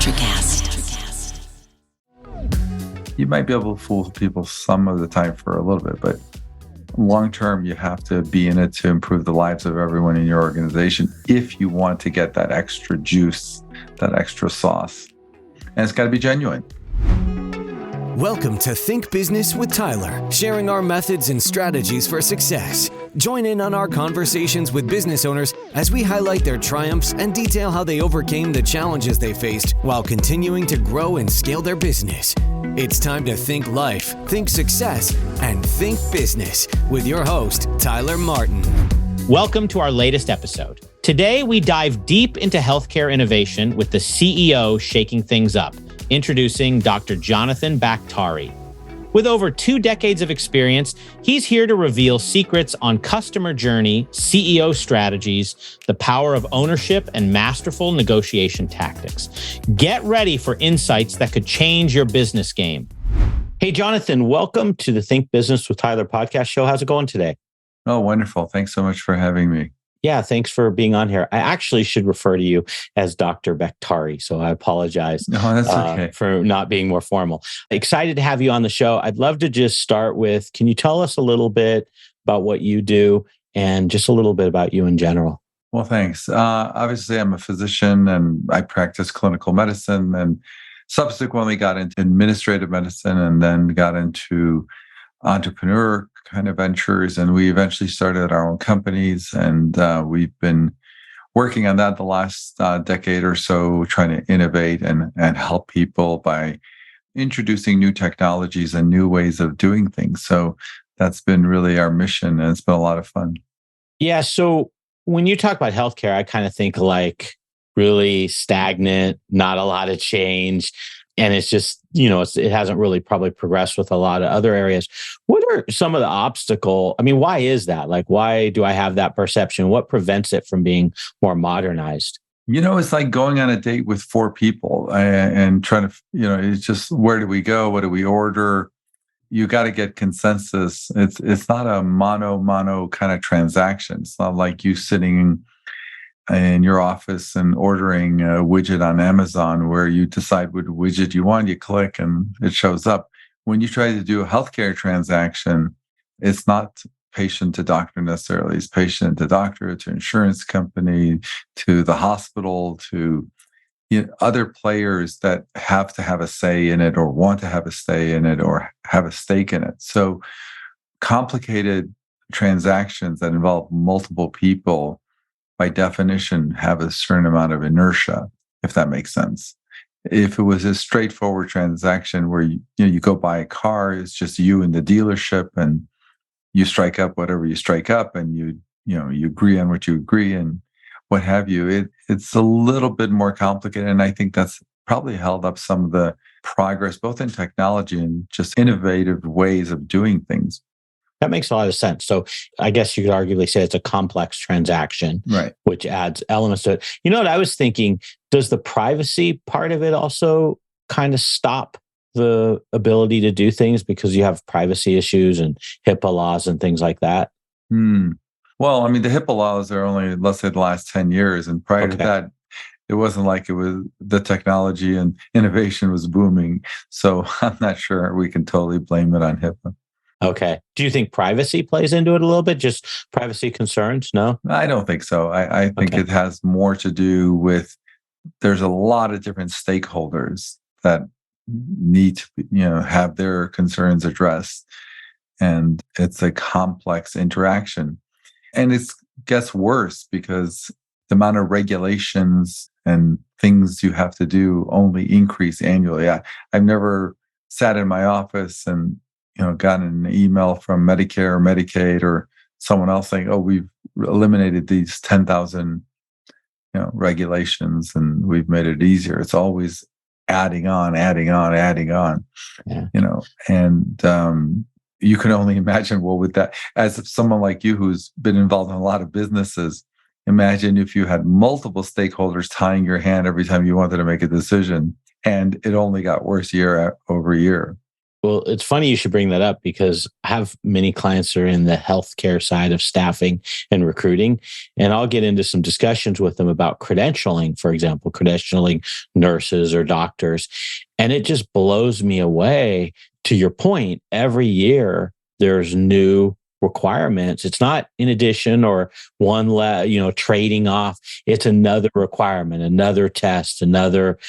NutriCast. You might be able to fool people some of the time for a little bit, but long term, you have to be in it to improve the lives of everyone in your organization if you want to get that extra juice, that extra sauce. And it's got to be genuine. Welcome to Think Business with Tyler, sharing our methods and strategies for success. Join in on our conversations with business owners as we highlight their triumphs and detail how they overcame the challenges they faced while continuing to grow and scale their business. It's time to think life, think success, and think business with your host, Tyler Martin. Welcome to our latest episode. Today, we dive deep into healthcare innovation with the CEO shaking things up. Introducing Dr. Jonathan Baktari. With over 2 decades of experience, he's here to reveal secrets on customer journey, CEO strategies, the power of ownership, and masterful negotiation tactics. Get ready for insights that could change your business game. Hey, Jonathan, welcome to the Think Business with Tyler podcast show. How's it going today? Oh, wonderful. Thanks so much for having me. Yeah, thanks for being on here. I actually should refer to you as Dr. Baktari, so I apologize for not being more formal. Excited to have you on the show. I'd love to just start with, can you tell us a little bit about what you do and just a little bit about you in general? Well, thanks. Obviously, I'm a physician and I practice clinical medicine and subsequently got into administrative medicine and then got into entrepreneur kind of ventures, and we eventually started our own companies, and we've been working on that the last decade or so, trying to innovate and help people by introducing new technologies and new ways of doing things. So that's been really our mission, and it's been a lot of fun. Yeah. So when you talk about healthcare, I kind of think like really stagnant, not a lot of change. And it's just, it hasn't really probably progressed with a lot of other areas. What are some of the why is that? Like, why do I have that perception? What prevents it from being more modernized? It's like going on a date with 4 people and trying to, it's just, where do we go? What do we order? You got to get consensus. It's not a mono kind of transaction. It's not like you sitting in your office and ordering a widget on Amazon where you decide what widget you want, you click and it shows up. When you try to do a healthcare transaction, it's not patient to doctor necessarily. It's patient to doctor, to insurance company, to the hospital, to other players that have to have a say in it or want to have a say in it or have a stake in it. So complicated transactions that involve multiple people by definition, have a certain amount of inertia, if that makes sense. If it was a straightforward transaction where you go buy a car, it's just you and the dealership, and you strike up whatever you strike up, and you agree on what you agree and what have you. It's a little bit more complicated, and I think that's probably held up some of the progress, both in technology and just innovative ways of doing things. That makes a lot of sense. So I guess you could arguably say it's a complex transaction, right? Which adds elements to it. You know what I was thinking? Does the privacy part of it also kind of stop the ability to do things because you have privacy issues and HIPAA laws and things like that? Well, the HIPAA laws are only, let's say, the last 10 years. And prior to that, it wasn't like it was the technology and innovation was booming. So I'm not sure we can totally blame it on HIPAA. Okay. Do you think privacy plays into it a little bit? Just privacy concerns? No? I don't think so. I think it has more to do with, there's a lot of different stakeholders that need to have their concerns addressed. And it's a complex interaction. And it gets worse because the amount of regulations and things you have to do only increase annually. I've never sat in my office and gotten an email from Medicare or Medicaid or someone else saying, "Oh, we've eliminated these 10,000, regulations, and we've made it easier." It's always adding on. Yeah. And you can only imagine what would that, as if someone like you who's been involved in a lot of businesses, imagine if you had multiple stakeholders tying your hand every time you wanted to make a decision, and it only got worse year over year. Well, it's funny you should bring that up because I have many clients that are in the healthcare side of staffing and recruiting. And I'll get into some discussions with them about credentialing, for example, credentialing nurses or doctors. And it just blows me away. To your point, every year there's new requirements. It's not in addition or trading off. It's another requirement, another test, another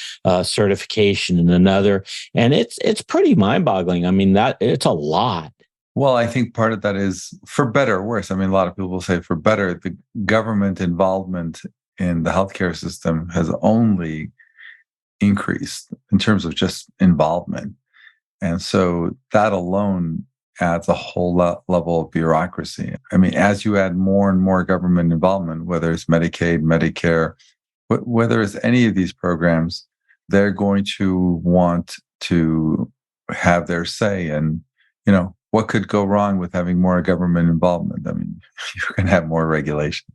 certification, and another. And it's pretty mind-boggling. I mean, that it's a lot. Well, I think part of that is for better or worse. I mean, a lot of people will say for better, the government involvement in the healthcare system has only increased in terms of just involvement. And so that alone adds a whole level of bureaucracy. I mean, as you add more and more government involvement, whether it's Medicaid, Medicare, whether it's any of these programs, they're going to want to have their say. And, what could go wrong with having more government involvement? I mean, you're going to have more regulation.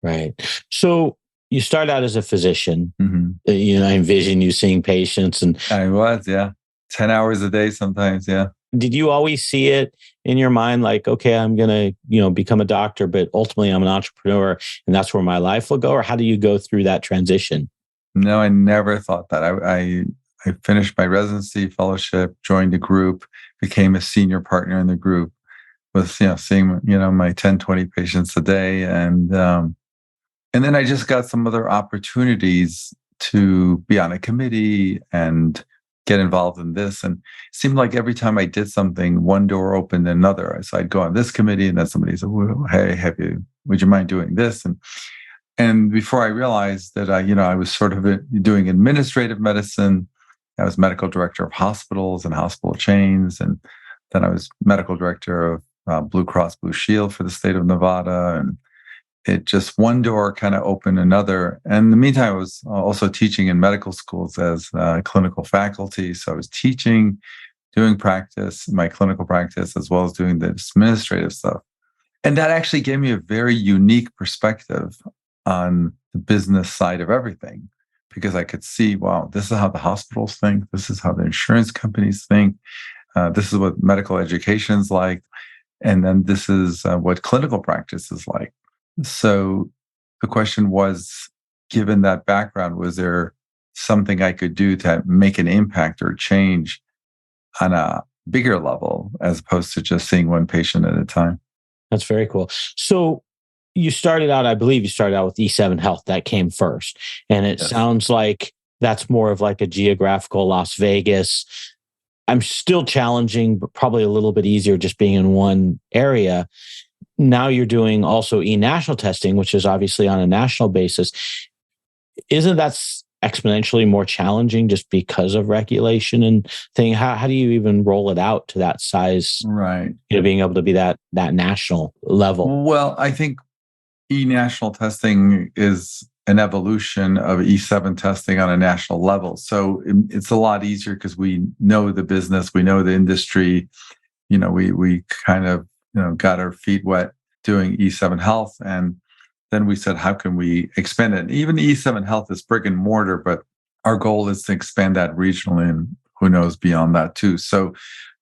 Right. So you start out as a physician. Mm-hmm. I envision you seeing patients, and I was, yeah. 10 hours a day sometimes, yeah. did you always see it in your mind like, okay, I'm going to, become a doctor, but ultimately I'm an entrepreneur and that's where my life will go? Or how do you go through that transition? No, I never thought that. I finished my residency fellowship, joined a group, became a senior partner in the group, was seeing my 10, 20 patients a day, and then I just got some other opportunities to be on a committee and get involved in this. And it seemed like every time I did something, one door opened another. So I'd go on this committee, and then somebody said, well, "Hey, would you mind doing this?" And before I realized that I was sort of doing administrative medicine. I was medical director of hospitals and hospital chains. And then I was medical director of Blue Cross Blue Shield for the state of Nevada. And it just one door kind of opened another. And in the meantime, I was also teaching in medical schools as clinical faculty. So I was teaching, doing practice, my clinical practice, as well as doing the administrative stuff. And that actually gave me a very unique perspective on the business side of everything, because I could see, wow, this is how the hospitals think. This is how the insurance companies think. This is what medical education is like. And then this is what clinical practice is like. So the question was, given that background, was there something I could do to make an impact or change on a bigger level, as opposed to just seeing one patient at a time? That's very cool. So I believe you started out with E7 Health. That came first. And it sounds like that's more of like a geographical Las Vegas. I'm still challenging, but probably a little bit easier just being in one area. Now you're doing also e-national testing, which is obviously on a national basis. Isn't that exponentially more challenging just because of regulation and thing? How do you even roll it out to that size? Right. Being able to be that national level. Well, I think e-national testing is an evolution of E7 testing on a national level. So it's a lot easier because we know the business, we know the industry. We kind of got our feet wet doing E7 Health, and then we said, how can we expand it? Even E7 Health is brick and mortar, but our goal is to expand that regionally, and who knows beyond that too. So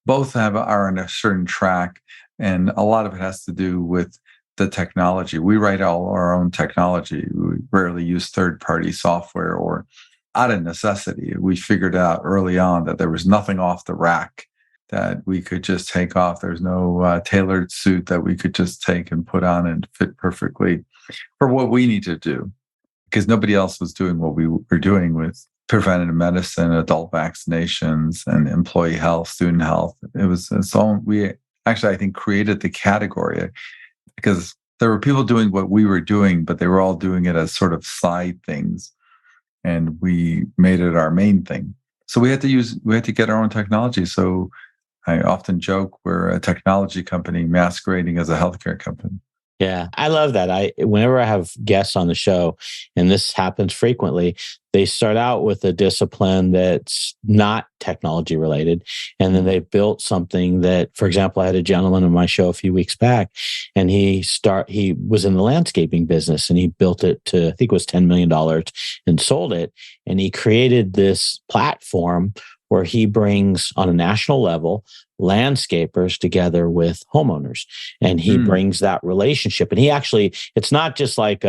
both are on a certain track, and a lot of it has to do with the technology. We write all our own technology. We rarely use third-party software, or out of necessity. We figured out early on that there was nothing off the rack that we could just take off. There's no tailored suit that we could just take and put on and fit perfectly for what we need to do, because nobody else was doing what we were doing with preventative medicine, adult vaccinations, and employee health, student health. It was so we actually, I think, created the category because there were people doing what we were doing, but they were all doing it as sort of side things, and we made it our main thing. So we had to get our own technology. So I often joke we're a technology company masquerading as a healthcare company. Yeah, I love that. Whenever I have guests on the show, and this happens frequently, they start out with a discipline that's not technology related, and then they built something that, for example, I had a gentleman on my show a few weeks back, and he was in the landscaping business, and he built it to, I think it was $10 million, and sold it, and he created this platform where he brings on a national level landscapers together with homeowners, and he brings that relationship. And he actually, it's not just like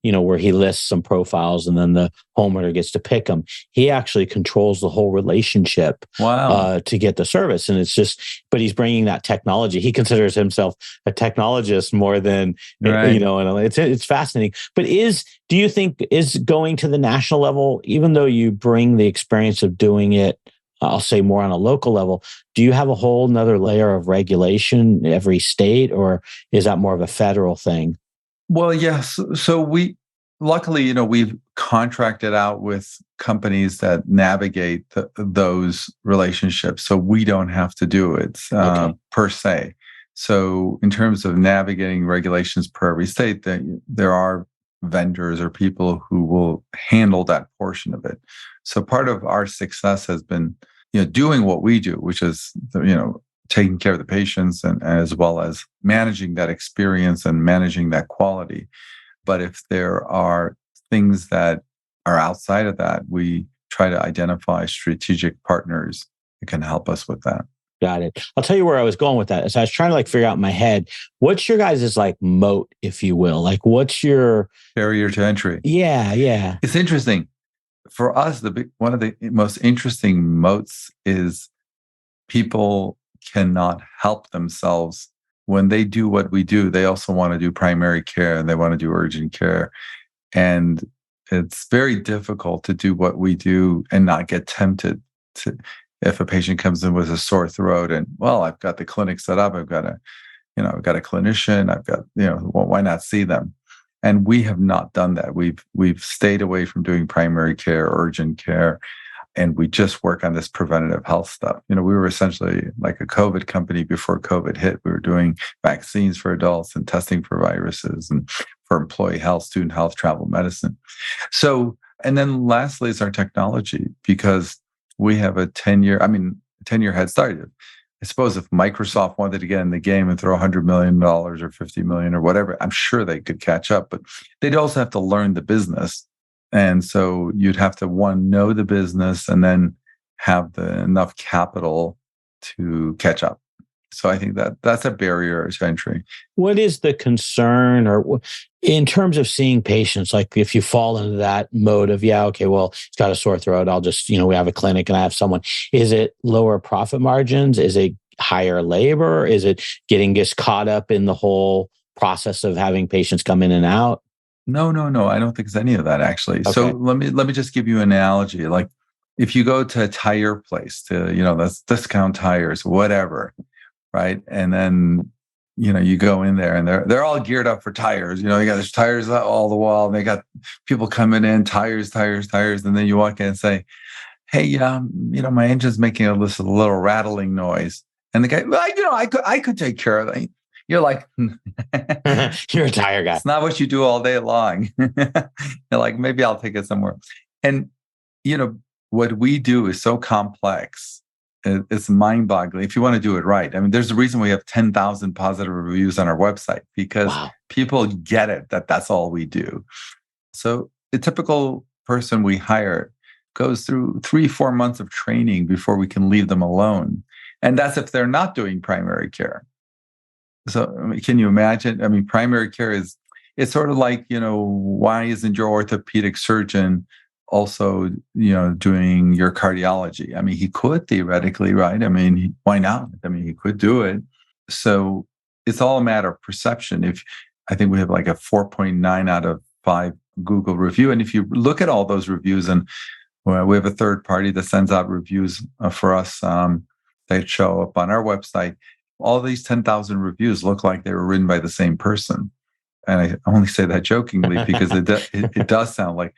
where he lists some profiles and then the homeowner gets to pick them. He actually controls the whole relationship to get the service. And it's just, but he's bringing that technology. He considers himself a technologist more than, and it's fascinating. But do you think is going to the national level, even though you bring the experience of doing it, I'll say more on a local level, do you have a whole nother layer of regulation in every state, or is that more of a federal thing? Well, yes. So luckily, we've contracted out with companies that navigate those relationships. So we don't have to do it per se. So in terms of navigating regulations per every state, there are vendors or people who will handle that portion of it. So part of our success has been, doing what we do, which is, taking care of the patients and as well as managing that experience and managing that quality. But if there are things that are outside of that, we try to identify strategic partners that can help us with that. Got it. I'll tell you where I was going with that. So I was trying to figure out in my head, what's your guys' moat, if you will? What's your barrier to entry? Yeah. It's interesting. For us, one of the most interesting moats is people cannot help themselves. When they do what we do, they also want to do primary care and they want to do urgent care. And it's very difficult to do what we do and not get tempted to, if a patient comes in with a sore throat and, I've got the clinic set up, I've got a clinician, I've got, why not see them? And we have not done that. We've stayed away from doing primary care, urgent care, and we just work on this preventative health stuff. We were essentially like a COVID company before COVID hit. We were doing vaccines for adults and testing for viruses and for employee health, student health, travel medicine. So, and then lastly is our technology, because we have a 10-year head start. I suppose if Microsoft wanted to get in the game and throw $100 million or $50 million or whatever, I'm sure they could catch up, but they'd also have to learn the business. And so you'd have to, one, know the business and then have enough capital to catch up. So I think that's a barrier to entry. What is the concern, or in terms of seeing patients, if you fall into that mode of, it's got a sore throat, I'll just, we have a clinic and I have someone. Is it lower profit margins? Is it higher labor? Is it getting just caught up in the whole process of having patients come in and out? No. I don't think it's any of that, actually. Okay. So let me just give you an analogy. If you go to a tire place that's discount tires, whatever, right? And then, you go in there and they're all geared up for tires. You got there's tires all the wall, and they got people coming in, tires. And then you walk in and say, hey, my engine's making a little rattling noise. And the guy, I could take care of that. You're like, you're a tire guy. It's not what you do all day long. You're like, maybe I'll take it somewhere. And, what we do is so complex. It's mind-boggling if you want to do it right. There's a reason we have 10,000 positive reviews on our website, because people get it, that's all we do. So the typical person we hire goes through 3-4 months of training before we can leave them alone. And that's if they're not doing primary care. So can you imagine? Primary care it's sort of like, why isn't your orthopedic surgeon also, doing your cardiology? He could theoretically, right? Why not? He could do it. So it's all a matter of perception. I think we have like a 4.9 out of 5 Google review. And if you look at all those reviews, and we have a third party that sends out reviews for us, that show up on our website. All these 10,000 reviews look like they were written by the same person. And I only say that jokingly because it does sound like,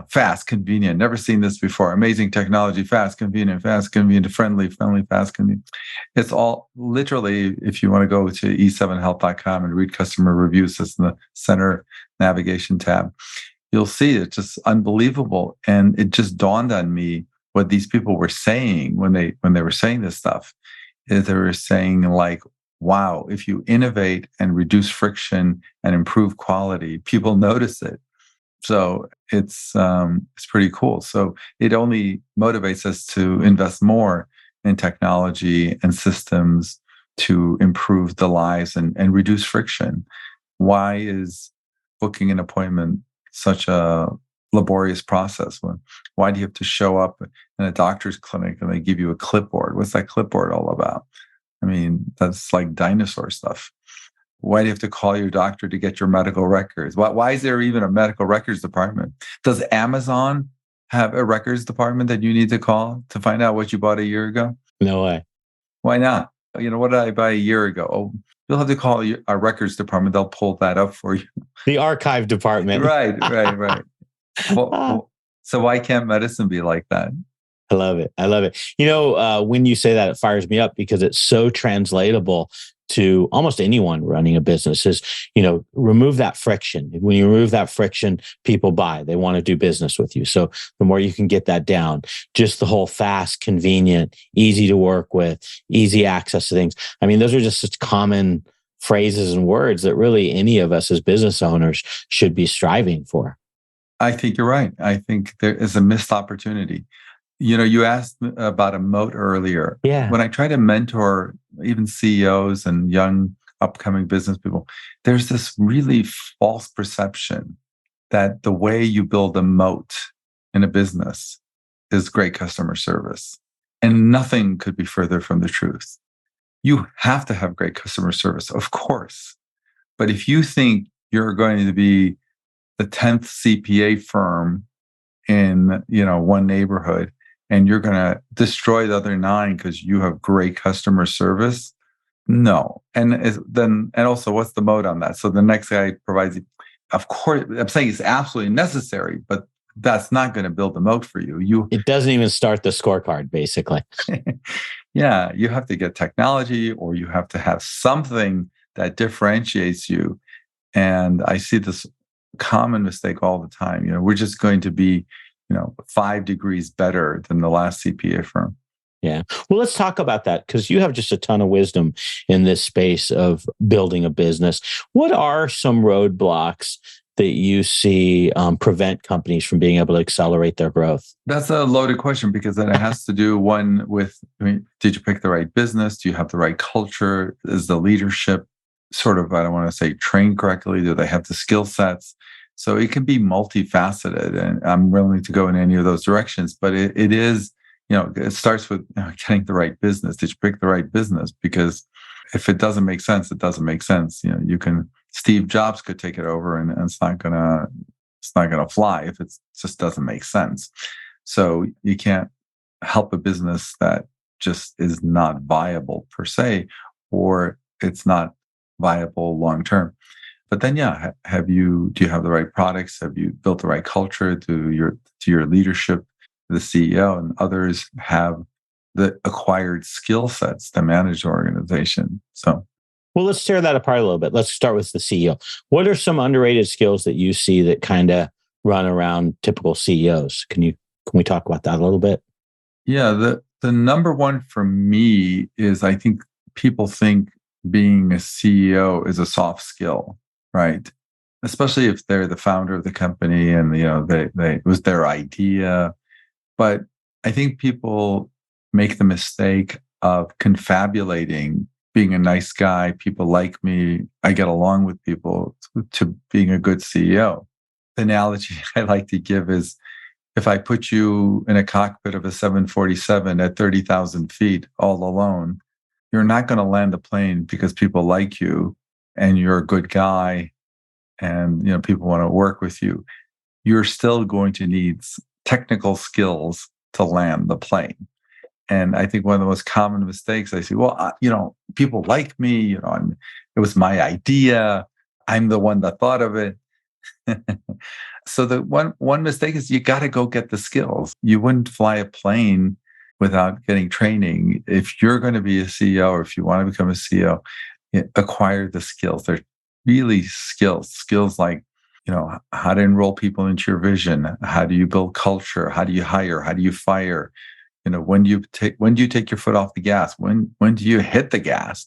fast, convenient, never seen this before, amazing technology, fast, convenient, friendly, fast, convenient. It's all literally, if you want to go to e7health.com and read customer reviews, it's in the center navigation tab, you'll see it's just unbelievable. And it just dawned on me what these people were saying when they were saying this stuff. Is they were saying wow, if you innovate and reduce friction and improve quality, people notice it. So it's pretty cool. So it only motivates us to invest more in technology and systems to improve the lives and reduce friction. Why is booking an appointment such a laborious process? Why do you have to show up in a doctor's clinic and they give you a clipboard? What's that clipboard all about? I mean, that's like dinosaur stuff. Why do you have to call your doctor to get your medical records? Why is there even a medical records department? Does Amazon have a records department that you need to call to find out what you bought a year ago? No way. Why not? What did I buy a year ago? Oh, you'll have to call our records department. They'll pull that up for you. The archive department. Right. So why can't medicine be like that? I love it. I love it. When you say that, it fires me up because it's so translatable to almost anyone running a business is, remove that friction. When you remove that friction, people buy. They want to do business with you. So the more you can get that down, just the whole fast, convenient, easy to work with, easy access to things. I mean, those are just such common phrases and words that really any of us as business owners should be striving for. I think you're right. I think there is a missed opportunity. You asked about a moat earlier. Yeah. When I try to mentor even CEOs and young upcoming business people, there's this really false perception that the way you build a moat in a business is great customer service. And nothing could be further from the truth. You have to have great customer service, of course. But if you think you're going to be the 10th CPA firm in one neighborhood, and you're going to destroy the other 9 because you have great customer service. No. And also, what's the mode on that? So the next guy provides, of course, I'm saying it's absolutely necessary, but that's not going to build a moat for you. It doesn't even start the scorecard, basically. Yeah, you have to get technology, or you have to have something that differentiates you. And I see this common mistake all the time. We're just going to be 5 degrees better than the last CPA firm. Yeah. Well, let's talk about that because you have just a ton of wisdom in this space of building a business. What are some roadblocks that you see prevent companies from being able to accelerate their growth? That's a loaded question because then it has to do one with, did you pick the right business? Do you have the right culture? Is the leadership sort of, I don't want to say trained correctly? Do they have the skill sets? So it can be multifaceted, and I'm willing to go in any of those directions. But it is, it starts with getting the right business. Did you pick the right business? Because if it doesn't make sense, it doesn't make sense. Steve Jobs could take it over, and it's not gonna fly if it just doesn't make sense. So you can't help a business that just is not viable per se, or it's not viable long term. But then, do you have the right products? Have you built the right culture? Do your leadership, the CEO and others have the acquired skill sets to manage the organization? So, well, let's tear that apart a little bit. Let's start with the CEO. What are some underrated skills that you see that kind of run around typical CEOs? Can we talk about that a little bit? Yeah, the number one for me is, I think people think being a CEO is a soft skill. Right. Especially if they're the founder of the company and, it was their idea. But I think people make the mistake of confabulating being a nice guy. People like me. I get along with people to being a good CEO. The analogy I like to give is if I put you in a cockpit of a 747 at 30,000 feet all alone, you're not going to land the plane because people like you and you're a good guy and people want to work with you. You're still going to need technical skills to land the plane. And I think one of the most common mistakes I see, people like me, and it was my idea. I'm the one that thought of it. So the one mistake is you got to go get the skills. You wouldn't fly a plane without getting training. If you're going to be a CEO, or if you want to become a CEO, acquire the skills. They're really skills like, how to enroll people into your vision. How do you build culture? How do you hire? How do you fire? When do you take your foot off the gas? When do you hit the gas?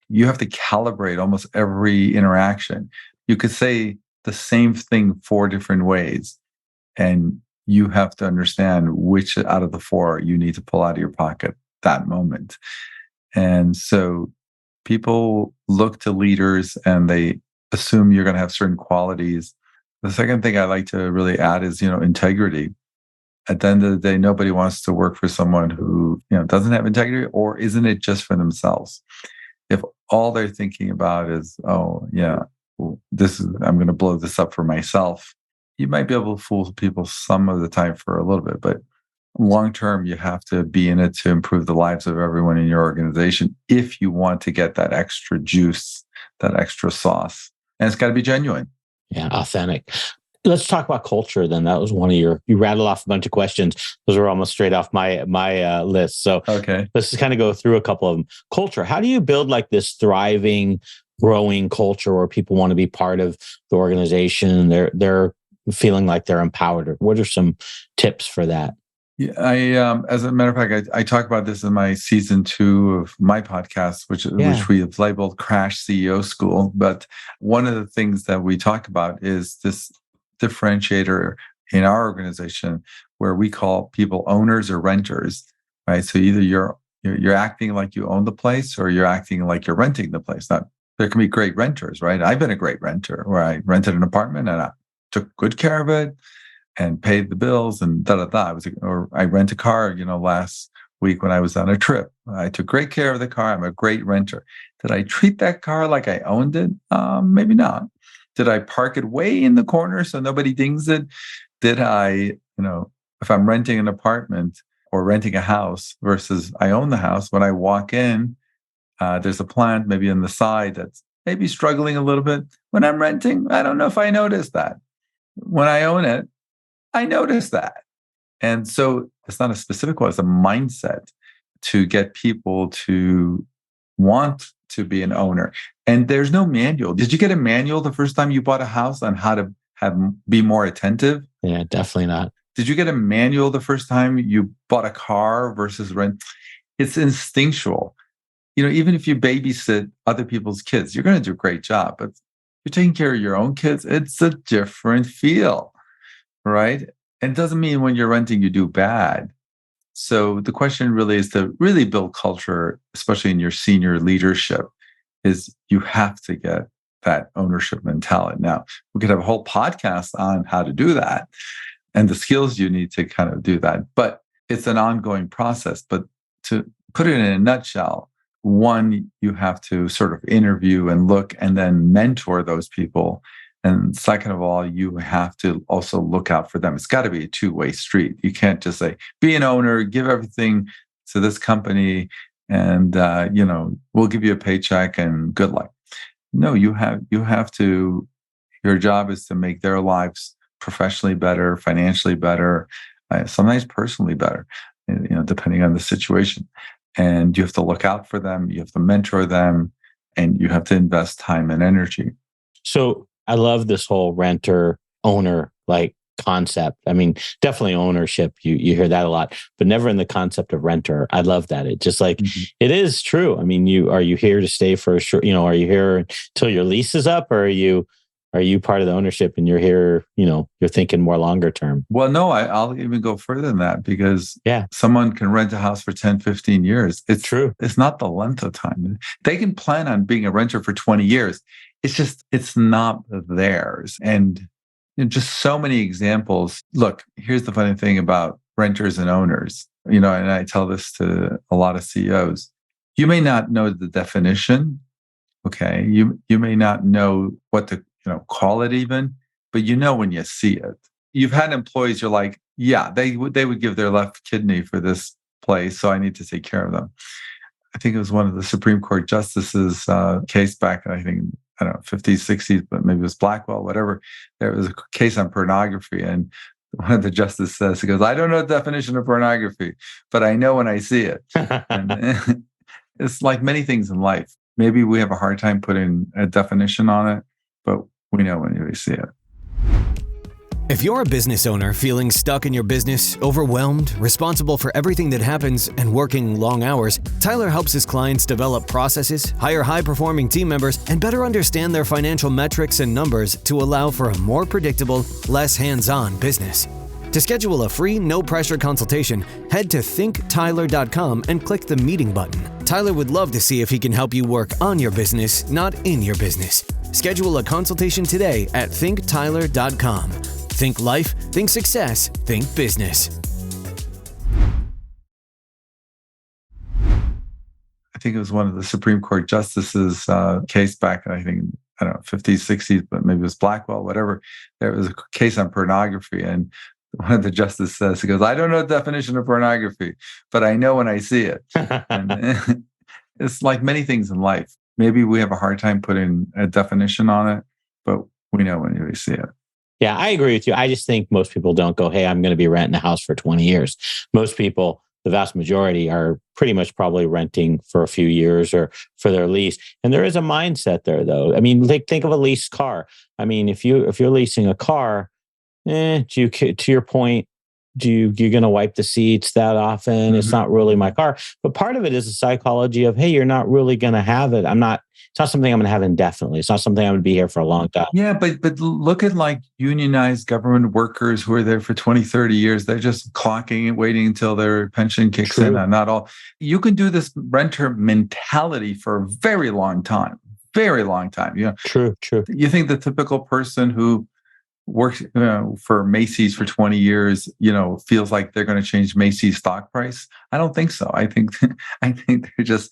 You have to calibrate almost every interaction. You could say the same thing 4 different ways. And you have to understand which out of the 4 you need to pull out of your pocket that moment. And so people look to leaders and they assume you're going to have certain qualities. The second thing I like to really add is, integrity. At the end of the day, nobody wants to work for someone who, doesn't have integrity, or isn't it just for themselves. If all they're thinking about is, oh yeah, I'm going to blow this up for myself, you might be able to fool people some of the time for a little bit, but long term, you have to be in it to improve the lives of everyone in your organization if you want to get that extra juice, that extra sauce. And it's got to be genuine. Yeah, authentic. Let's talk about culture then. That was one of you rattled off a bunch of questions. Those were almost straight off my list. So okay, let's just kind of go through a couple of them. Culture. How do you build like this thriving, growing culture where people want to be part of the organization? They're feeling like they're empowered. What are some tips for that? Yeah, as a matter of fact, I talk about this in my season 2 of my podcast, which we have labeled Crash CEO School. But one of the things that we talk about is this differentiator in our organization where we call people owners or renters, right? So either you're acting like you own the place or you're acting like you're renting the place. Now, there can be great renters, right? I've been a great renter where I rented an apartment and I took good care of it and paid the bills and da-da-da. Or I rent a car, last week when I was on a trip. I took great care of the car. I'm a great renter. Did I treat that car like I owned it? Maybe not. Did I park it way in the corner so nobody dings it? Did I, if I'm renting an apartment or renting a house versus I own the house, when I walk in, there's a plant maybe on the side that's maybe struggling a little bit. When I'm renting, I don't know if I notice that. When I own it, I noticed that. And so it's not a specific one, it's a mindset to get people to want to be an owner. And there's no manual. Did you get a manual the first time you bought a house on how to be more attentive? Yeah, definitely not. Did you get a manual the first time you bought a car versus rent? It's instinctual. Even if you babysit other people's kids, you're going to do a great job. But if you're taking care of your own kids, it's a different feel. Right? And it doesn't mean when you're renting, you do bad. So the question really is to really build culture, especially in your senior leadership, is you have to get that ownership mentality. Now, we could have a whole podcast on how to do that and the skills you need to kind of do that. But it's an ongoing process. But to put it in a nutshell, one, you have to sort of interview and look and then mentor those people. And second of all, you have to also look out for them. It's got to be a 2-way street. You can't just say, be an owner, give everything to this company, and we'll give you a paycheck and good luck. No, you have to. Your job is to make their lives professionally better, financially better, sometimes personally better, depending on the situation. And you have to look out for them. You have to mentor them, and you have to invest time and energy. So I love this whole renter owner concept. I mean, definitely ownership. You hear that a lot, but never in the concept of renter. I love that. It just it is true. I mean, are you here to stay for a short, are you here till your lease is up, or are you part of the ownership and you're here, you're thinking more longer term? Well, no, I'll even go further than that because someone can rent a house for 10, 15 years. It's true. It's not the length of time. They can plan on being a renter for 20 years. It's just, it's not theirs. And just so many examples. Look, here's the funny thing about renters and owners, and I tell this to a lot of CEOs. You may not know the definition. Okay. You may not know what to, call it even, but when you see it. You've had employees, you're like, yeah, they would give their left kidney for this place. So I need to take care of them. I think it was one of the Supreme Court justices case back, I think, 50s, 60s, but maybe it was Blackwell, whatever. There was a case on pornography. And one of the justices says, he goes, I don't know the definition of pornography, but I know when I see it. And it's like many things in life. Maybe we have a hard time putting a definition on it, but we know when we see it. If you're a business owner feeling stuck in your business, overwhelmed, responsible for everything that happens, and working long hours, Tyler helps his clients develop processes, hire high-performing team members, and better understand their financial metrics and numbers to allow for a more predictable, less hands-on business. To schedule a free, no-pressure consultation, head to thinktyler.com and click the meeting button. Tyler would love to see if he can help you work on your business, not in your business. Schedule a consultation today at thinktyler.com. Think life, think success, think business. I think it was one of the Supreme Court justices case back, I think, I don't know, 50s, 60s, but maybe it was Blackwell, whatever. There was a case on pornography, and one of the justices says, he goes, I don't know the definition of pornography, but I know when I see it. And it's like many things in life. Maybe we have a hard time putting a definition on it, but we know when we see it. Yeah, I agree with you. I just think most people don't go, hey, I'm going to be renting a house for 20 years. Most people, the vast majority, are pretty much probably renting for a few years or for their lease. And there is a mindset there, though. I mean, think of a leased car. I mean, if you're leasing a car, to your point, you're going to wipe the seats that often? Mm-hmm. It's not really my car. But part of it is the psychology of, hey, you're not really going to have it. It's not something I'm going to have indefinitely. It's not something I'm going to be here for a long time. Yeah, but look at like unionized government workers who are there for 20, 30 years. They're just clocking and waiting until their pension kicks in. And not all. You can do this renter mentality for a very long time. Very long time. You know, True. You think the typical person who works for Macy's for 20 years, feels like they're going to change Macy's stock price? I don't think so. I think they're just,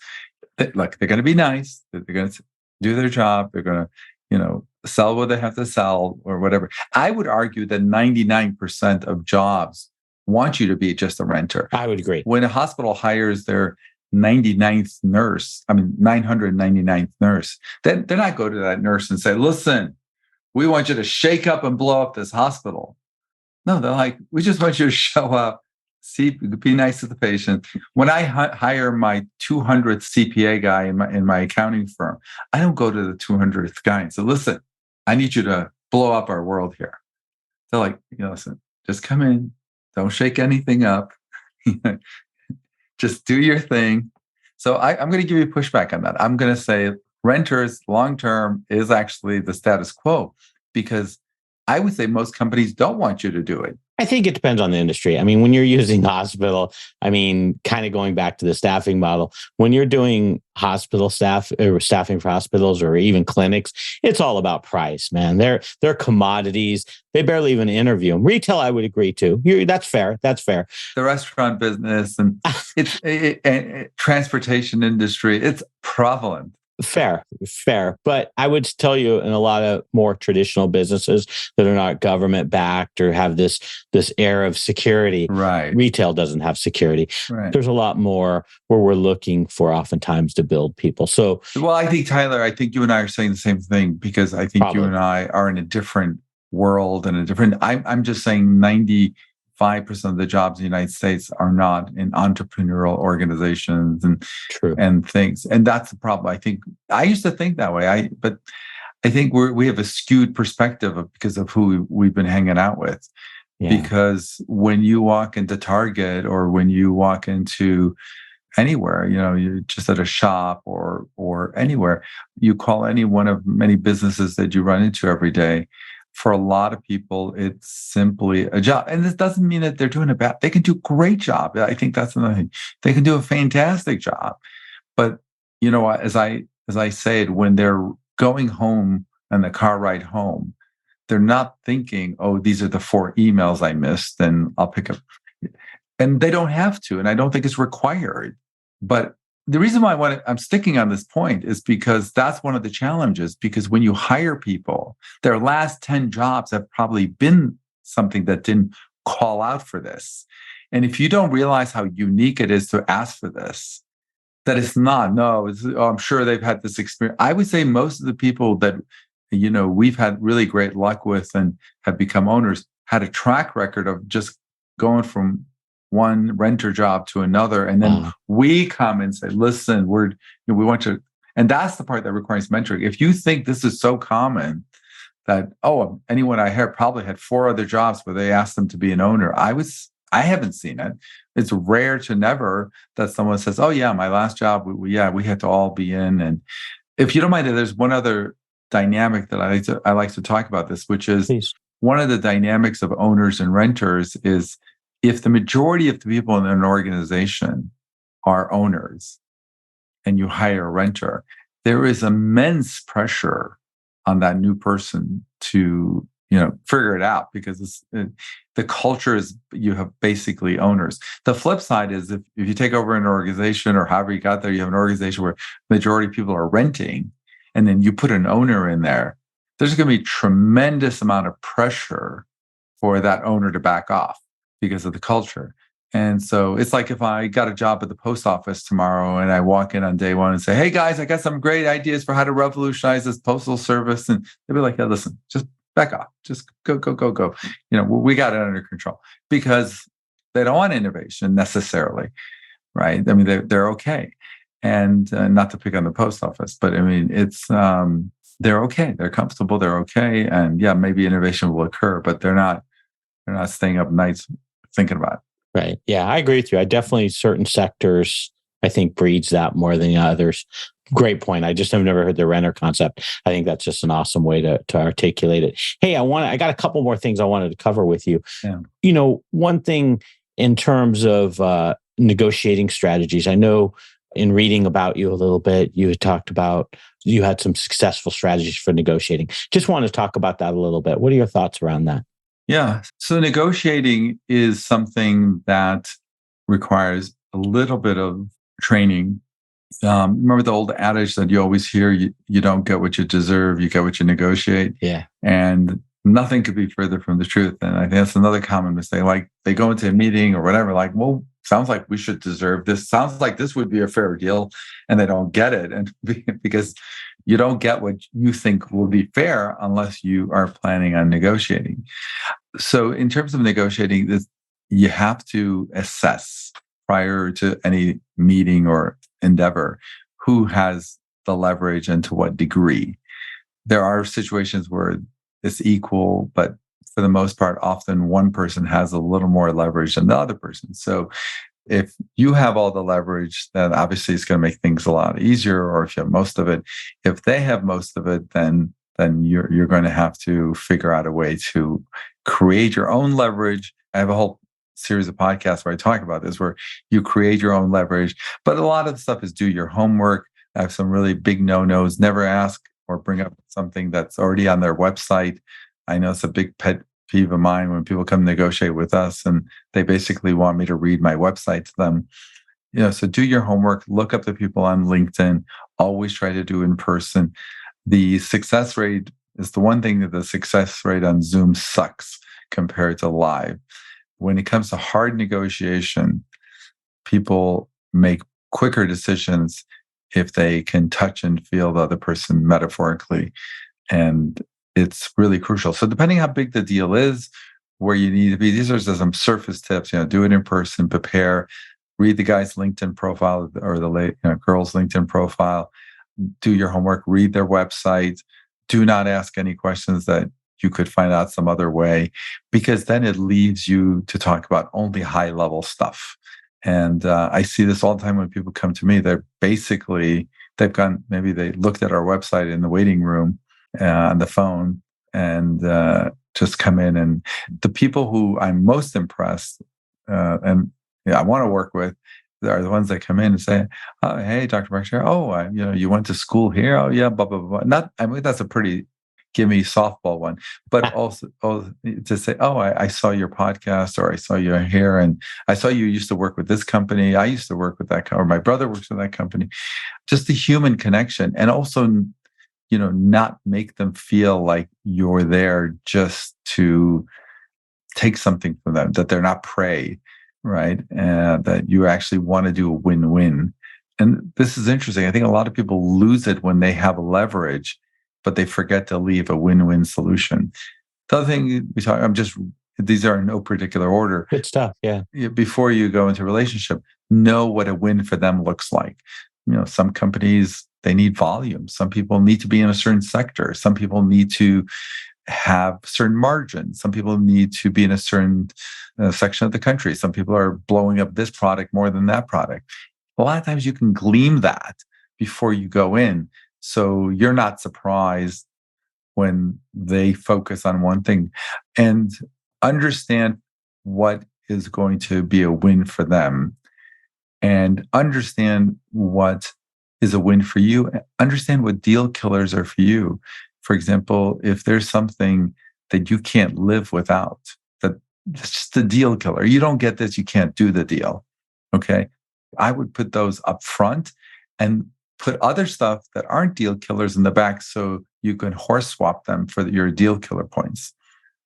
look, they're going to be nice. They're going to do their job. They're going to, sell what they have to sell or whatever. I would argue that 99% of jobs want you to be just a renter. I would agree. When a hospital hires their 99th nurse, 999th nurse, then they're not go to that nurse and say, listen, we want you to shake up and blow up this hospital. No, they're like, we just want you to show up, see, be nice to the patient. When I hire my 200th CPA guy in my accounting firm, I don't go to the 200th guy and say, listen, I need you to blow up our world here. They're like, listen, just come in, don't shake anything up, just do your thing. So I'm going to give you pushback on that. I'm going to say renters long-term is actually the status quo, because I would say most companies don't want you to do it. I think it depends on the industry. I mean, when you're using hospital, kind of going back to the staffing model, when you're doing hospital staff or staffing for hospitals or even clinics, it's all about price, man. They're commodities. They barely even interview them. Retail, I would agree to. That's fair. The restaurant business and transportation industry, it's prevalent. Fair. But I would tell you, in a lot of more traditional businesses that are not government backed or have this air of security, right? Retail doesn't have security. Right. There's a lot more where we're looking for oftentimes to build people. So, well, I think, Tyler, you and I are saying the same thing, because I think you and I are in a different world and I'm just saying 95% of the jobs in the United States are not in entrepreneurial organizations and things. And that's the problem. I think I used to think that way. But I think we have a skewed perspective because of who we've been hanging out with. Yeah. Because when you walk into Target or when you walk into anywhere, you're just at a shop or anywhere, you call any one of many businesses that you run into every day. For a lot of people, it's simply a job. And this doesn't mean that they're doing a bad, they can do a great job. I think that's another thing. They can do a fantastic job. But, as I say it, when they're going home on the car ride home, they're not thinking, oh, these are the 4 emails I missed, and I'll pick up. And they don't have to, and I don't think it's required. But the reason why I'm sticking on this point is because that's one of the challenges. Because when you hire people, their last 10 jobs have probably been something that didn't call out for this. And if you don't realize how unique it is to ask for this, that it's not, I'm sure they've had this experience. I would say most of the people that, we've had really great luck with and have become owners had a track record of just going from one renter job to another. And then we come and say, listen, we want you. And that's the part that requires mentoring. If you think this is so common that, oh, anyone I heard probably had 4 other jobs where they asked them to be an owner. I haven't seen it. It's rare to never that someone says, oh yeah, my last job, we had to all be in. And if you don't mind, there's one other dynamic that I like to talk about this, which is Please. one of the dynamics of owners and renters is if the majority of the people in an organization are owners and you hire a renter, there is immense pressure on that new person to figure it out, because the culture is, you have basically owners. The flip side is if you take over an organization, or however you got there, you have an organization where majority of people are renting, and then you put an owner in there, there's going to be tremendous amount of pressure for that owner to back off because of the culture. And so it's like if I got a job at the post office tomorrow and I walk in on day one and say, hey guys, I got some great ideas for how to revolutionize this postal service. And they'll be like, yeah, listen, just back off, just go. We got it under control, because they don't want innovation necessarily, right? I mean, they're okay. And not to pick on the post office, but I mean, it's, they're okay. They're comfortable. They're okay. And yeah, maybe innovation will occur, but they're not staying up nights thinking about it. Right. Yeah, I agree with you. I definitely, certain sectors, I think, breeds that more than others. Great point. I just have never heard the renter concept. I think that's just an awesome way to articulate it. Hey, I got a couple more things I wanted to cover with you. Yeah. One thing in terms of negotiating strategies, I know in reading about you a little bit, you had talked about you had some successful strategies for negotiating. Just want to talk about that a little bit. What are your thoughts around that? Yeah. So negotiating is something that requires a little bit of training. Remember the old adage that you always hear, you don't get what you deserve, you get what you negotiate. Yeah. And nothing could be further from the truth. And I think that's another common mistake. Like they go into a meeting or whatever, like, well, sounds like we should deserve this. Sounds like this would be a fair deal. And they don't get it. And because you don't get what you think will be fair unless you are planning on negotiating. So in terms of negotiating, you have to assess prior to any meeting or endeavor who has the leverage and to what degree. There are situations where it's equal, but for the most part, often one person has a little more leverage than the other person. So if you have all the leverage, then obviously it's going to make things a lot easier. Or if you have most of it, if they have most of it, then you're going to have to figure out a way to create your own leverage. I have a whole series of podcasts where I talk about this, where you create your own leverage. But a lot of the stuff is do your homework. I have some really big no-nos. Never ask or bring up something that's already on their website. I know it's a big pet peeve of mine when people come negotiate with us and they basically want me to read my website to them. So do your homework, look up the people on LinkedIn, always try to do in person. The success rate is the one thing that the success rate on Zoom sucks compared to live. When it comes to hard negotiation, people make quicker decisions if they can touch and feel the other person metaphorically. And it's really crucial. So depending how big the deal is, where you need to be, these are just some surface tips. Do it in person, prepare, read the guy's LinkedIn profile or the girl's LinkedIn profile, do your homework, read their website. Do not ask any questions that you could find out some other way, because then it leaves you to talk about only high level stuff. And I see this all the time when people come to me. They've gone, maybe they looked at our website in the waiting room on the phone and just come in. And the people who I'm most impressed and I want to work with are the ones that come in and say, oh, hey, Dr. Baktari, you went to school here? Oh, yeah, blah, blah, blah. That's a pretty gimme softball one, but also to say, oh, I saw your podcast, or I saw you here, and I saw you used to work with this company. I used to work with that, or my brother works with that company. Just the human connection, and also, not make them feel like you're there just to take something from them, that they're not prey, right? And that you actually want to do a win-win. And this is interesting. I think a lot of people lose it when they have leverage, but they forget to leave a win-win solution. The other thing these are in no particular order. Good stuff, yeah. Before you go into a relationship, know what a win for them looks like. Some companies, they need volume. Some people need to be in a certain sector. Some people need to have certain margins. Some people need to be in a certain section of the country. Some people are blowing up this product more than that product. A lot of times you can glean that before you go in. So you're not surprised when they focus on one thing, and understand what is going to be a win for them, and understand what is a win for you. Understand what deal killers are for you. For example, if there's something that you can't live without, that's just a deal killer. You don't get this, you can't do the deal. Okay. I would put those up front and put other stuff that aren't deal killers in the back, so you can horse swap them for your deal killer points.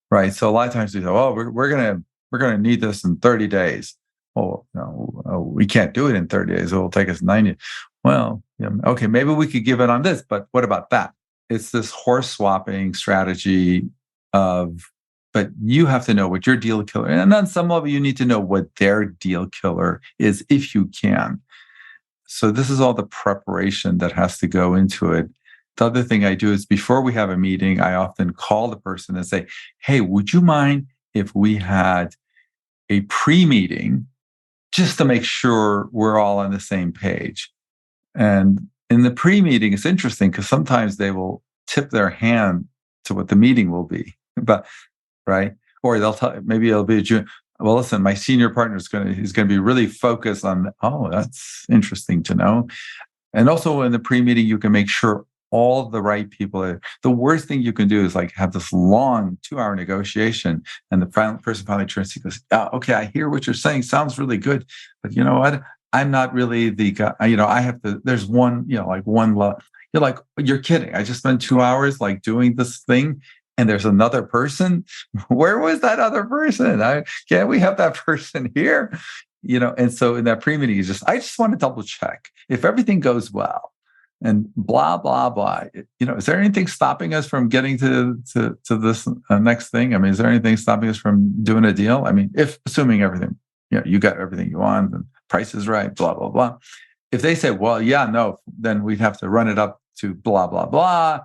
Right. So a lot of times we say, oh, we're gonna need this in 30 days. Well, no, we can't do it in 30 days. It will take us 90. Well, okay, maybe we could give it on this, but what about that? It's this horse swapping strategy but you have to know what your deal killer, and on some level, you need to know what their deal killer is if you can. So this is all the preparation that has to go into it. The other thing I do is before we have a meeting, I often call the person and say, hey, would you mind if we had a pre-meeting just to make sure we're all on the same page? And in the pre-meeting, it's interesting because sometimes they will tip their hand to what the meeting will be, but right? Or they'll tell, maybe it'll be well, listen, my senior partner is going to be really focused on, oh, that's interesting to know. And also in the pre-meeting, you can make sure all the right people are. The worst thing you can do is like have this long 2-hour negotiation, and the person finally turns and goes, oh, okay, I hear what you're saying. Sounds really good. But you know what? I'm not really the guy, I have to, there's one, like one, you're like, you're kidding. I just spent 2 hours like doing this thing, and there's another person. Where was that other person? Can't we have that person here? And so in that pre-meeting, I just want to double check if everything goes well and blah, blah, blah. Is there anything stopping us from getting to this next thing? I mean, is there anything stopping us from doing a deal? I mean, assuming everything, you got everything you want and price is right, blah, blah, blah. If they say, well, yeah, no, then we'd have to run it up to blah, blah, blah.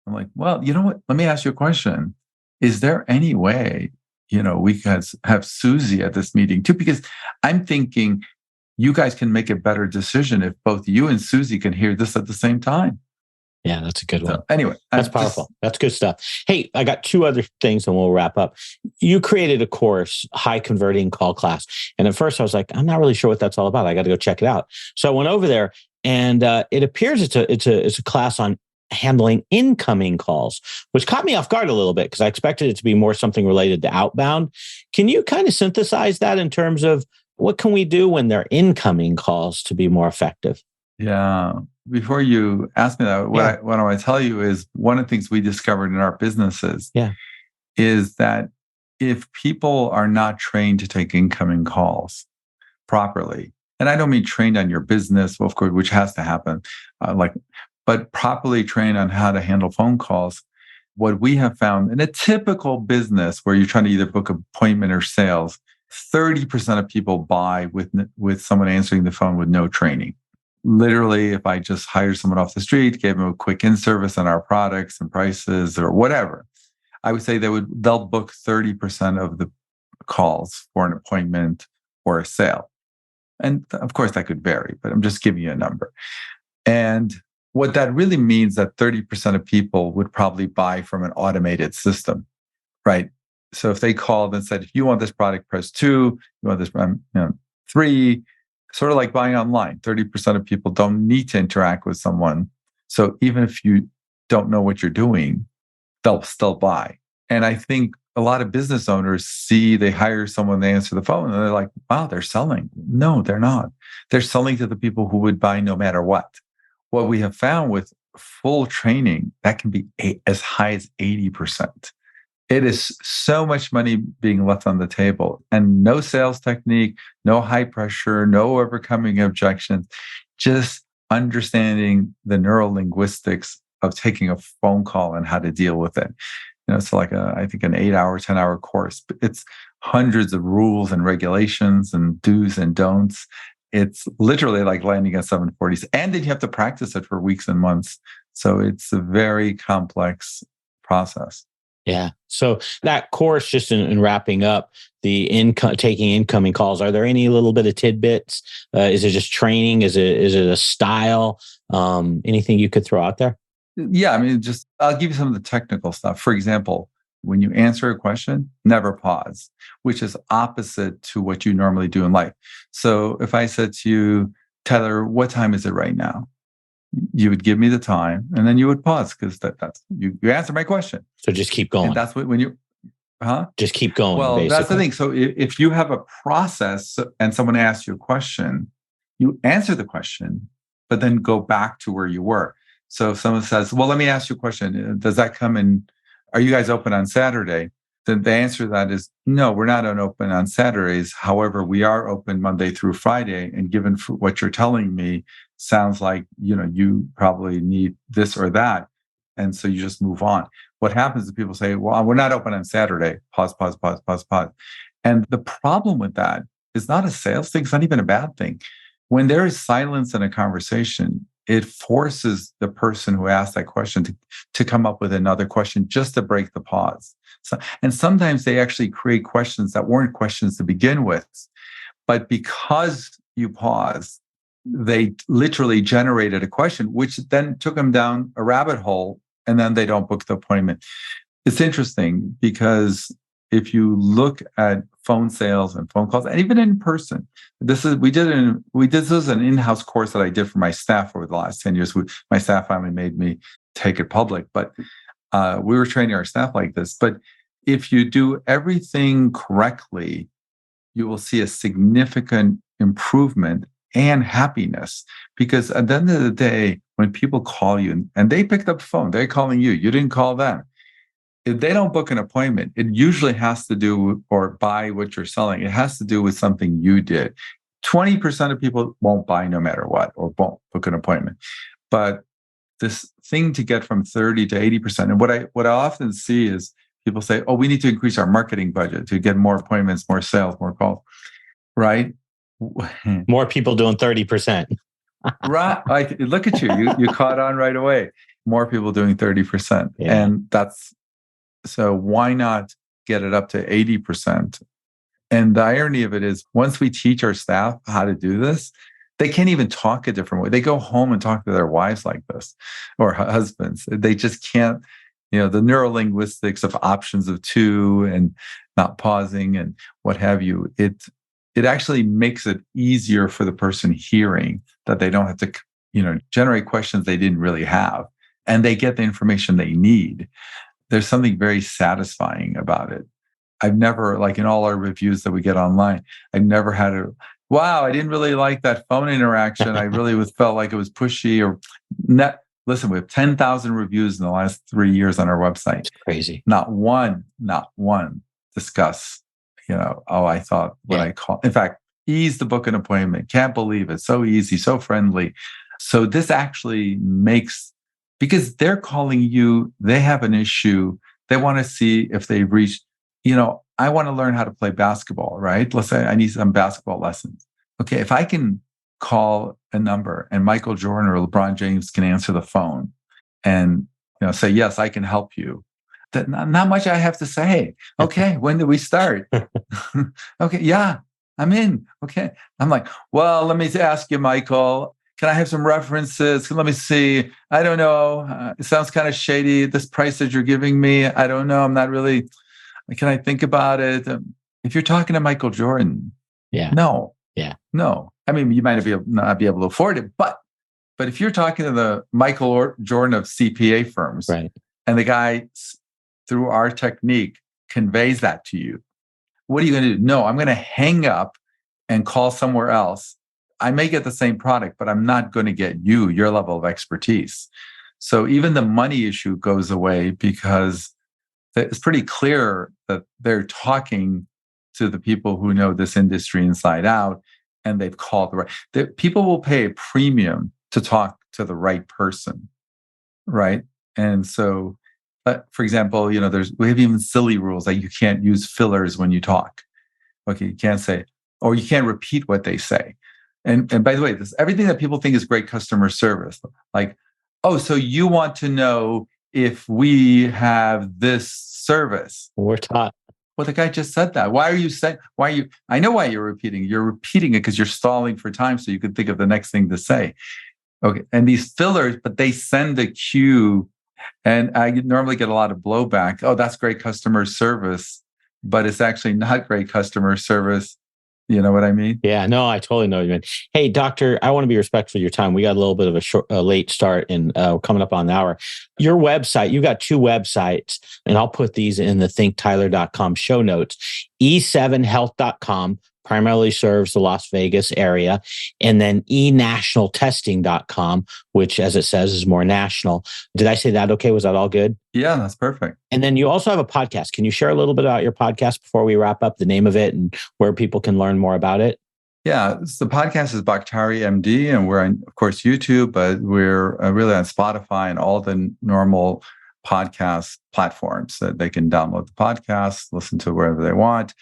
I'm like, well, you know what? Let me ask you a question. Is there any way, we could have Susie at this meeting too? Because I'm thinking you guys can make a better decision if both you and Susie can hear this at the same time. Yeah, that's a good one. So, anyway, that's powerful. That's good stuff. Hey, I got 2 other things and we'll wrap up. You created a course, High Converting Call Class. And at first I was like, I'm not really sure what that's all about. I got to go check it out. So I went over there, and it appears it's a class on handling incoming calls, which caught me off guard a little bit because I expected it to be more something related to outbound. Can you kind of synthesize that in terms of what can we do when they're incoming calls to be more effective? Yeah. Before you ask me that, what I want to tell you is one of the things we discovered in our businesses is that if people are not trained to take incoming calls properly, and I don't mean trained on your business, of course, which has to happen, but properly trained on how to handle phone calls. What we have found in a typical business where you're trying to either book an appointment or sales, 30% of people buy with someone answering the phone with no training. Literally, if I just hire someone off the street, gave them a quick in-service on our products and prices or whatever, I would say they'll book 30% of the calls for an appointment or a sale. And of course, that could vary, but I'm just giving you a number. And what that really means that 30% of people would probably buy from an automated system, right? So if they called and said, if you want this product, press 2, you want this, 3, sort of like buying online. 30% of people don't need to interact with someone. So even if you don't know what you're doing, they'll still buy. And I think a lot of business owners they hire someone, they answer the phone, and they're like, wow, they're selling. No, they're not. They're selling to the people who would buy no matter what. What we have found with full training, that can be as high as 80%. It is so much money being left on the table, and no sales technique, no high pressure, no overcoming objections, just understanding the neurolinguistics of taking a phone call and how to deal with it. It's like I think an 8-hour, 10-hour course. It's hundreds of rules and regulations and do's and don'ts. It's literally like landing at 740s. And then you have to practice it for weeks and months. So it's a very complex process. Yeah. So that course, just in wrapping up the taking incoming calls, are there any little bit of tidbits? Is it just training? Is it a style? Anything you could throw out there? Yeah, I mean, just I'll give you some of the technical stuff. For example, when you answer a question, never pause, which is opposite to what you normally do in life. So if I said to you, Tyler, what time is it right now? You would give me the time and then you would pause because that's you answer my question. So just keep And going. that's what when you huh? Just keep going, Well, that's the basically. thing. So if you have a process and someone asks you a question, you answer the question, but then go back to where you were. So if someone says, well, let me ask you a question. Does that come in? Are you guys open on Saturday? Then the answer to that is no, we're not open on Saturdays. However, we are open Monday through Friday. And given what you're telling me, sounds like, you probably need this or that. And so you just move on. What happens is people say, well, we're not open on Saturday. Pause, pause, pause, pause, pause. And the problem with that is not a sales thing. It's not even a bad thing. When there is silence in a conversation, it forces the person who asked that question to come up with another question just to break the pause. So, and sometimes they actually create questions that weren't questions to begin with. But because you paused, they literally generated a question, which then took them down a rabbit hole, and then they don't book the appointment. It's interesting because if you look at phone sales and phone calls, and even in person, this is this is an in-house course that I did for my staff over the last 10 years. My staff finally made me take it public, but we were training our staff like this. But if you do everything correctly, you will see a significant improvement and happiness. Because at the end of the day, when people call you and they picked up the phone, they're calling you, you didn't call them. If they don't book an appointment, it usually has to do or buy what you're selling. It has to do with something you did. 20% of people won't buy no matter what or won't book an appointment. But this thing to get from 30 to 80%, and what I often see is people say, oh, we need to increase our marketing budget to get more appointments, more sales, more calls, right? More people doing 30%. Right. Like, look at you caught on right away. More people doing 30%. Yeah. And so why not get it up to 80%? And the irony of it is once we teach our staff how to do this, they can't even talk a different way. They go home and talk to their wives like this or husbands. They just can't, the neurolinguistics of options of two and not pausing and what have you. It actually makes it easier for the person hearing that they don't have to, generate questions they didn't really have, and they get the information they need. There's something very satisfying about it. I've never, like in all our reviews that we get online, I've never had wow, I didn't really like that phone interaction. I really felt like it was pushy or net. Listen, we have 10,000 reviews in the last 3 years on our website. It's crazy. Not one discuss, I thought what I call, in fact, ease the book an appointment. Can't believe it. So easy, so friendly. So this actually because they're calling you, they have an issue. They want to see if they've reached, I want to learn how to play basketball, right? Let's say I need some basketball lessons. Okay, if I can call a number and Michael Jordan or LeBron James can answer the phone and say, yes, I can help you. That not much I have to say. Okay, when do we start? Okay, yeah, I'm in. Okay. I'm like, well, let me ask you, Michael, can I have some references? Let me see. I don't know. It sounds kind of shady. This price that you're giving me, I don't know. I'm not really, can I think about it? If you're talking to Michael Jordan, no. Yeah. No. I mean, you might not be able to afford it, but if you're talking to the Michael Jordan of CPA firms, right, and the guy through our technique conveys that to you, what are you going to do? No, I'm going to hang up and call somewhere else. I may get the same product, but I'm not going to get your level of expertise. So even the money issue goes away because it's pretty clear that they're talking to the people who know this industry inside out, and they've called the right. People will pay a premium to talk to the right person, right? And so, for example, we have even silly rules like you can't use fillers when you talk. Okay, you can't say, or you can't repeat what they say. And by the way, everything that people think is great customer service, like, oh, so you want to know if we have this service. We're taught. Well, the guy just said that. Why are you saying, I know why you're repeating. You're repeating it because you're stalling for time so you can think of the next thing to say. Okay. And these fillers, but they send a cue. And I normally get a lot of blowback. Oh, that's great customer service, but it's actually not great customer service. You know what I mean? Yeah, no, I totally know what you mean. Hey, doctor, I want to be respectful of your time. We got a little bit of a late start and coming up on the hour. Your website, you got 2 websites, and I'll put these in the thinktyler.com show notes. E7health.com primarily serves the Las Vegas area, and then enationaltesting.com, which, as it says, is more national. Did I say that okay? Was that all good? Yeah, that's perfect. And then you also have a podcast. Can you share a little bit about your podcast before we wrap up, the name of it and where people can learn more about it? Yeah, so the podcast is Baktari MD, and we're on, of course, YouTube, but we're really on Spotify and all the normal podcast platforms that they can download the podcast, listen to wherever they want.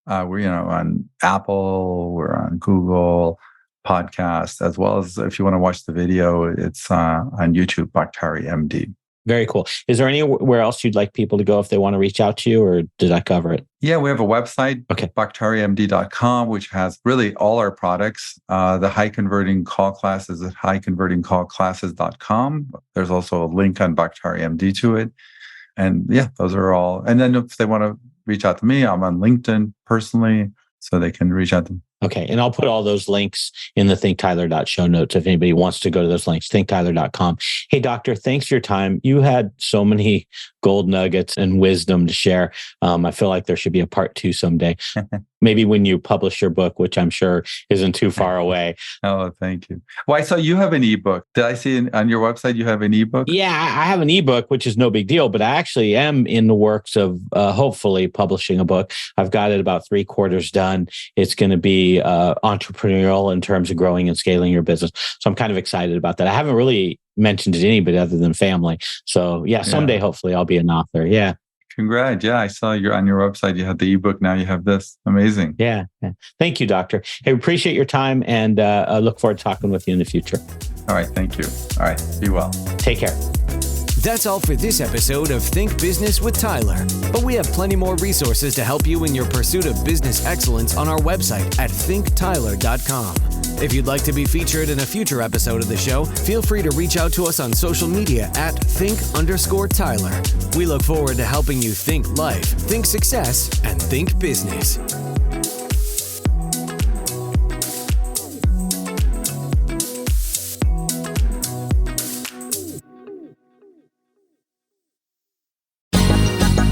We're on Apple, we're on Google Podcast, as well as if you want to watch the video, it's on YouTube, Baktari MD. Very cool. Is there anywhere else you'd like people to go if they want to reach out to you, or did I cover it? Yeah, we have a website, okay, baktarimd.com, which has really all our products. The high converting call class is at highconvertingcallclasses.com. There's also a link on Baktari MD to it. And yeah, those are all. And then if they want to reach out to me, I'm on LinkedIn personally, so they can reach out to me. Okay. And I'll put all those links in the thinktyler.show notes if anybody wants to go to those links, thinktyler.com. Hey, doctor, thanks for your time. You had so many gold nuggets and wisdom to share. I feel like there should be a part 2 someday. Maybe when you publish your book, which I'm sure isn't too far away. Oh, thank you. Well, I saw you have an ebook. Did I see on your website you have an ebook? Yeah, I have an ebook, which is no big deal, but I actually am in the works of hopefully publishing a book. I've got it about 3/4 done. It's going to be entrepreneurial in terms of growing and scaling your business. So I'm kind of excited about that. I haven't really mentioned it to anybody other than family. So yeah, someday hopefully I'll be an author. Yeah. Congrats. Yeah, I saw you're on your website. You had the ebook. Now you have this. Amazing. Yeah. Thank you, doctor. Hey, appreciate your time, and I look forward to talking with you in the future. All right. Thank you. All right. Be well. Take care. That's all for this episode of Think Business with Tyler. But we have plenty more resources to help you in your pursuit of business excellence on our website at thinktyler.com. If you'd like to be featured in a future episode of the show, feel free to reach out to us on social media at think_Tyler. We look forward to helping you think life, think success, and think business.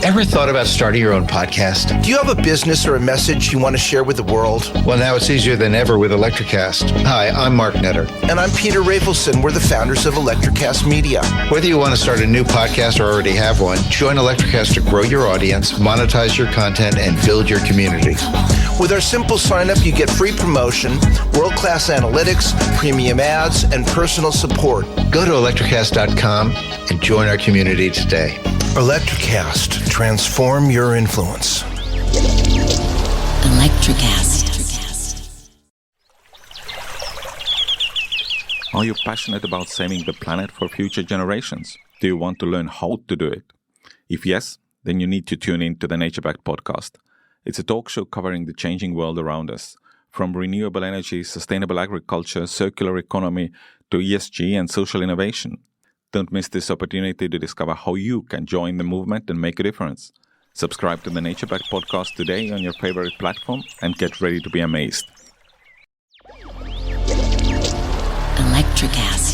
Ever thought about starting your own podcast? Do you have a business or a message you want to share with the world? Well, now it's easier than ever with Electricast. Hi, I'm Mark Netter. And I'm Peter Rafelson. We're the founders of Electricast Media. Whether you want to start a new podcast or already have one, join Electricast to grow your audience, monetize your content, and build your community. With our simple sign-up, you get free promotion, world-class analytics, premium ads, and personal support. Go to electricast.com and join our community today. Electricast. Transform your influence. Electricast. Are you passionate about saving the planet for future generations? Do you want to learn how to do it? If yes, then you need to tune in to the Nature Backed podcast. It's a talk show covering the changing world around us, from renewable energy, sustainable agriculture, circular economy, to ESG and social innovation. Don't miss this opportunity to discover how you can join the movement and make a difference. Subscribe to the Nature Backed podcast today on your favorite platform and get ready to be amazed. Electricast.